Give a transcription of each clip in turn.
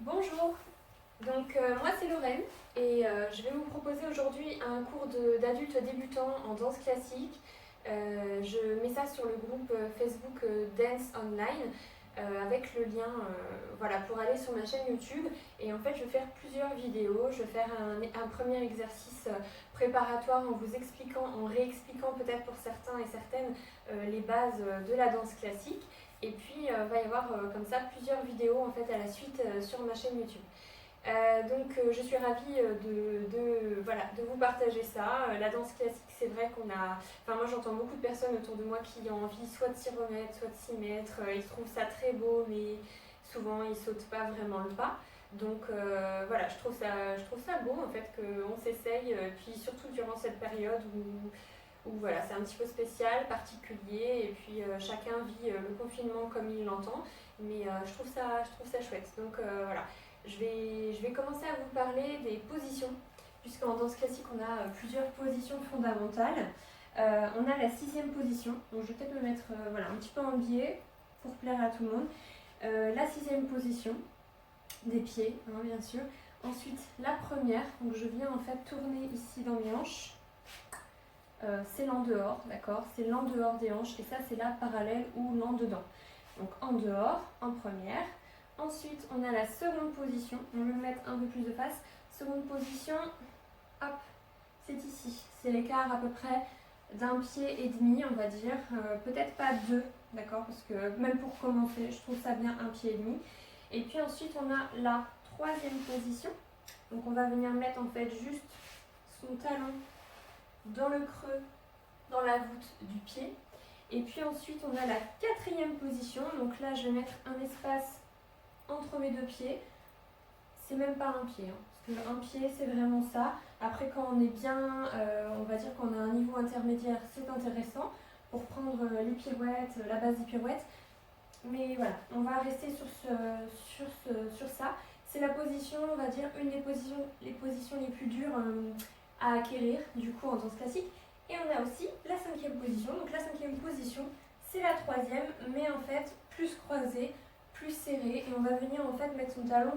Bonjour, moi c'est Lorraine et je vais vous proposer aujourd'hui un cours d'adultes débutants en danse classique. Je mets ça sur le groupe Facebook Dance Online avec le lien voilà, pour aller sur ma chaîne YouTube. Et en fait je vais faire plusieurs vidéos, je vais faire un premier exercice préparatoire en vous expliquant, en réexpliquant peut-être pour certains et certaines les bases de la danse classique. Et puis il va y avoir comme ça plusieurs vidéos en fait à la suite sur ma chaîne YouTube. Je suis ravie voilà, de vous partager ça. La danse classique, c'est vrai qu'on a... Enfin moi j'entends beaucoup de personnes autour de moi qui ont envie soit de s'y remettre, soit de s'y mettre. Ils trouvent ça très beau mais souvent ils sautent pas vraiment le pas. Voilà, je trouve ça beau en fait qu'on s'essaye, puis surtout durant cette période où voilà, c'est un petit peu spécial, particulier, et puis chacun vit le confinement comme il l'entend, mais je trouve ça chouette. Voilà, je vais commencer à vous parler des positions, puisqu'en danse classique on a plusieurs positions fondamentales. On a la 6e position, donc je vais peut-être me mettre voilà, un petit peu en biais pour plaire à tout le monde. La 6e position, des pieds, hein, bien sûr. Ensuite, la première, donc je viens en fait tourner ici dans mes hanches. C'est l'en dehors, d'accord? C'est l'en dehors des hanches et ça c'est la parallèle ou l'en dedans. Donc en dehors, en première. Ensuite, on a la seconde position. On va mettre un peu plus de face. Seconde position, hop, c'est ici. C'est l'écart à peu près d'un pied et demi, on va dire. Peut-être pas deux, d'accord? Parce que même pour commencer, je trouve ça bien un pied et demi. Et puis ensuite, on a la 3e position. Donc on va venir mettre en fait juste son talon dans le creux, dans la voûte du pied. Et puis ensuite, on a la 4e position. Donc là, je vais mettre un espace entre mes deux pieds. C'est même pas un pied, hein, parce qu'un pied, c'est vraiment ça. Après, quand on est bien, on va dire qu'on a un niveau intermédiaire, c'est intéressant pour prendre les pirouettes, la base des pirouettes. Mais voilà, on va rester sur ça. C'est la position, on va dire, une des positions les plus dures à acquérir, du coup, en danse classique. Et on a aussi la 5e position. Donc la 5e position, c'est la 3e, mais en fait, plus croisée, plus serrée. Et on va venir en fait mettre son talon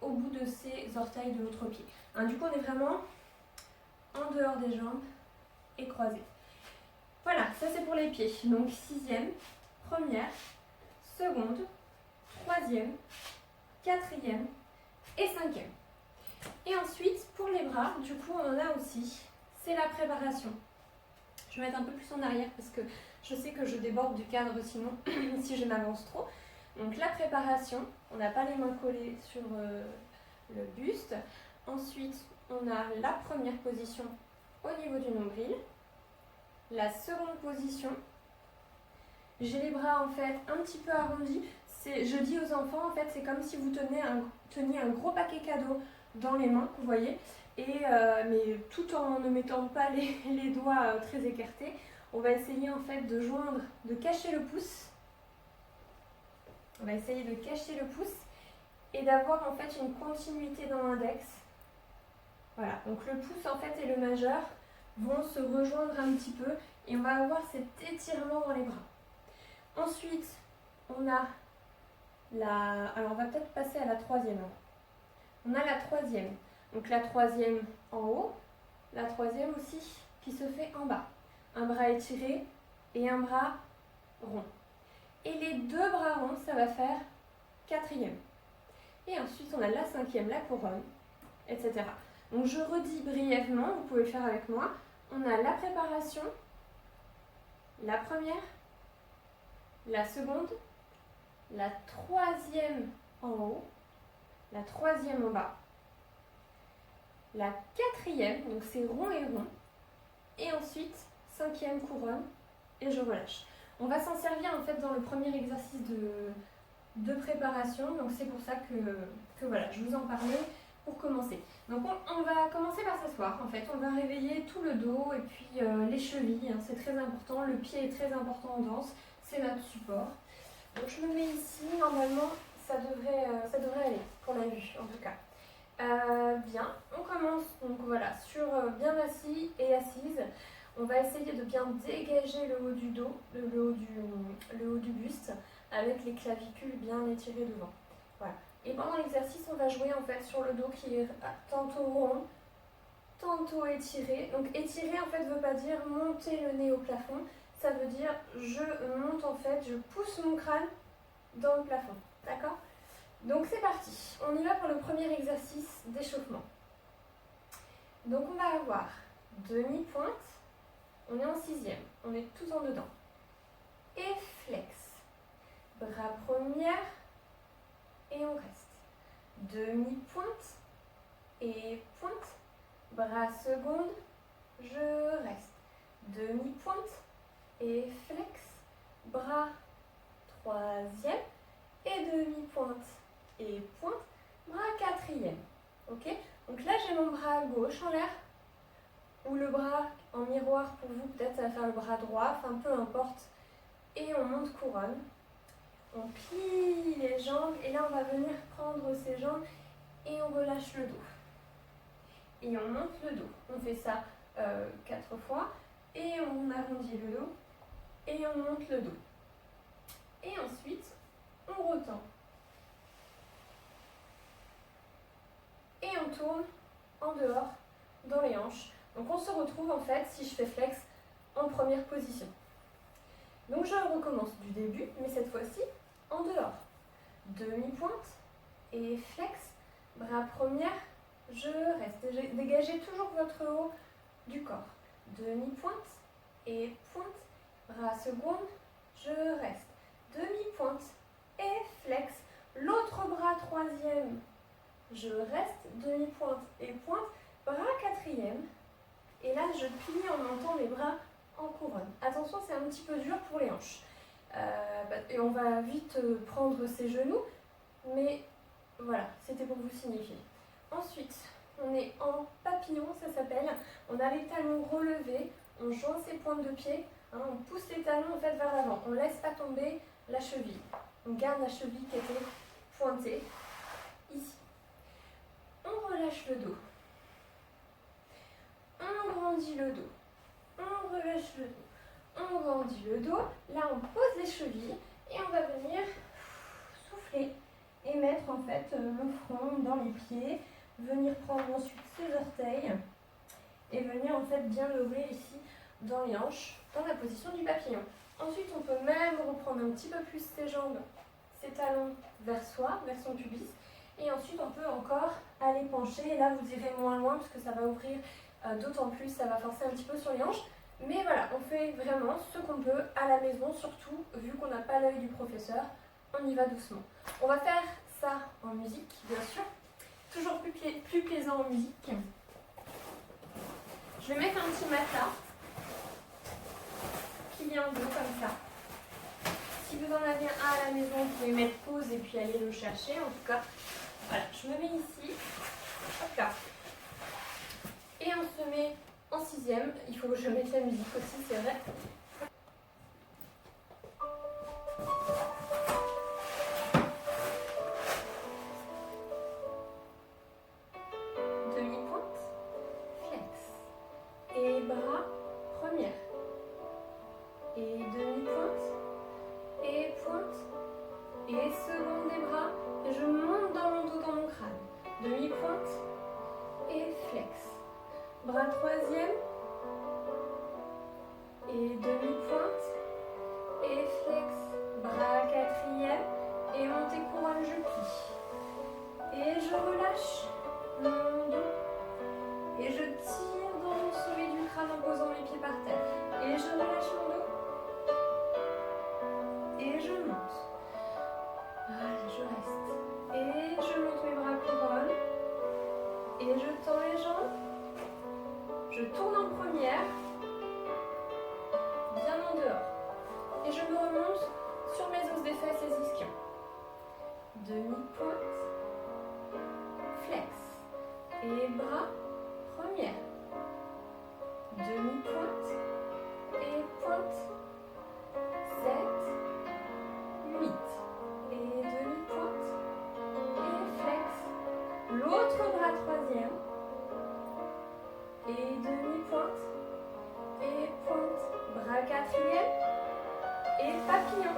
au bout de ses orteils de l'autre pied. Hein, du coup, on est vraiment en dehors des jambes et croisé. Voilà, ça c'est pour les pieds. Donc 6e, première, seconde, 3e, 4e et 5e. Et ensuite, pour les bras, du coup, on en a aussi. C'est la préparation. Je vais mettre un peu plus en arrière parce que je sais que je déborde du cadre sinon, si je m'avance trop. Donc la préparation, on n'a pas les mains collées sur le buste. Ensuite, on a la première position au niveau du nombril. La seconde position, j'ai les bras en fait un petit peu arrondis. Je dis aux enfants, en fait, c'est comme si vous teniez un gros paquet cadeau dans les mains, vous voyez, mais tout en ne mettant pas les doigts très écartés. On va essayer en fait de cacher le pouce. On va essayer de cacher le pouce et d'avoir en fait une continuité dans l'index. Voilà, donc le pouce en fait et le majeur vont se rejoindre un petit peu et on va avoir cet étirement dans les bras. Ensuite, on a alors on va peut-être passer à la 3e. On a la 3e. Donc la 3e en haut, la 3e aussi qui se fait en bas. Un bras étiré et un bras rond. Et les deux bras ronds, ça va faire 4e. Et ensuite, on a la 5e, la couronne, etc. Donc je redis brièvement, vous pouvez le faire avec moi. On a la préparation, la première, la seconde, la 3e en haut, la 3e en bas, la 4e, donc c'est rond et rond, et ensuite 5e couronne, et je relâche. On va s'en servir en fait dans le premier exercice de préparation, donc c'est pour ça que voilà, je vous en parlais pour commencer. Donc on va commencer par s'asseoir en fait, on va réveiller tout le dos et puis les chevilles, hein, c'est très important, le pied est très important en danse, c'est notre support. Donc je me mets ici, normalement ça devrait aller pour la vue en tout cas. Bien, on commence donc voilà sur bien assis et assise. On va essayer de bien dégager le haut du dos, le haut du buste avec les clavicules bien étirées devant. Voilà. Et pendant l'exercice, on va jouer en fait sur le dos qui est tantôt rond, tantôt étiré. Donc étiré en fait veut pas dire monter le nez au plafond, ça veut dire je monte en fait, je pousse mon crâne dans le plafond. D'accord? Donc c'est parti. On y va pour le premier exercice d'échauffement. Donc on va avoir demi-pointe, on est en sixième, on est tout en dedans. Et flex. Bras première et on reste. Demi-pointe et pointe. Bras seconde, je reste. Demi-pointe et flex. Bras troisième et demi-pointe et pointe. Bras quatrième. Ok? Donc là j'ai mon bras gauche en l'air. Ou le bras en miroir pour vous, peut-être ça va faire le bras droit, enfin peu importe. Et on monte couronne. On plie les jambes et là on va venir prendre ses jambes et on relâche le dos. Et on monte le dos. On fait ça 4 fois et on arrondit le dos et on monte le dos. Et ensuite on retend. Et on tourne en dehors dans les hanches. Donc on se retrouve en fait, si je fais flex, en première position. Donc je recommence du début, mais cette fois-ci en dehors. Demi-pointe et flex, bras première, je reste. Dégagez toujours votre haut du corps. Demi-pointe et pointe, bras seconde, je reste. Demi-pointe et flex, l'autre bras troisième, je reste. Demi-pointe et pointe, bras quatrième. Et là, je plie en montant mes bras en couronne. Attention, c'est un petit peu dur pour les hanches. Et on va vite prendre ses genoux, mais voilà, c'était pour vous signifier. Ensuite, on est en papillon, ça s'appelle. On a les talons relevés, on joint ses pointes de pied, hein, on pousse les talons en fait vers l'avant. On ne laisse pas tomber la cheville. On garde la cheville qui était pointée ici. On relâche le dos. On grandit le dos. On relâche le dos. On grandit le dos. Là, on pose les chevilles et on va venir souffler et mettre en fait le front dans les pieds. Venir prendre ensuite ses orteils et venir en fait bien l'ouvrir ici dans les hanches, dans la position du papillon. Ensuite, on peut même reprendre un petit peu plus ses jambes, ses talons vers soi, vers son pubis. Et ensuite, on peut encore aller pencher. Et là, vous irez moins loin parce que ça va ouvrir d'autant plus, ça va forcer un petit peu sur les hanches. Mais voilà, on fait vraiment ce qu'on peut à la maison, surtout vu qu'on n'a pas l'œil du professeur. On y va doucement. On va faire ça en musique, bien sûr. Toujours plus plaisant en musique. Je vais mettre un petit matelas plié en deux comme ça. Si vous en avez un à la maison, vous pouvez mettre pause et puis aller le chercher. En tout cas, voilà, je me mets ici. Hop là. Et on se met en sixième. Il faut que je mette la musique aussi, c'est vrai. Demi-pointe, flex. Et bras, première. Et demi-pointe, et pointe. Et seconde des bras. Et je monte dans mon dos, dans mon crâne. Demi-pointe, et flex. Bras troisième, et demi-pointe, et flex. Bras quatrième, et montée couronne, je plie. Et je relâche mon dos, et je tire dans mon sommet du crâne en posant mes pieds par terre. Et je relâche mon dos, et je monte. Voilà, je reste. Et je monte mes bras couronne, et je tends les jambes. Je tourne en première, bien en dehors. Et je me remonte sur mes os des fesses et ischions. Demi-pointe, flex. Et bras, première. Demi-pointe et pointe. 7, 8. Et demi-pointe et flex. L'autre bras troisième. Et demi-pointe, et pointe, bras quatrième, et papillon.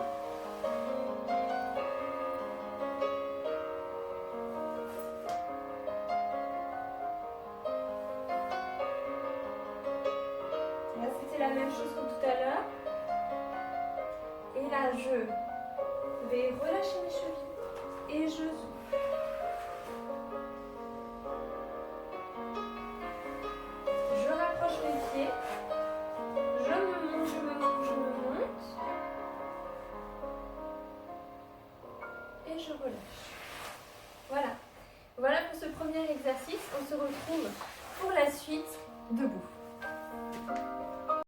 la même chose que tout à l'heure. Et là, je vais relâcher mes chevilles et je souffle. Je rapproche mes pieds. Je me monte, je me monte, je me monte. Et je relâche. Voilà. Voilà pour ce premier exercice. On se retrouve pour la suite debout.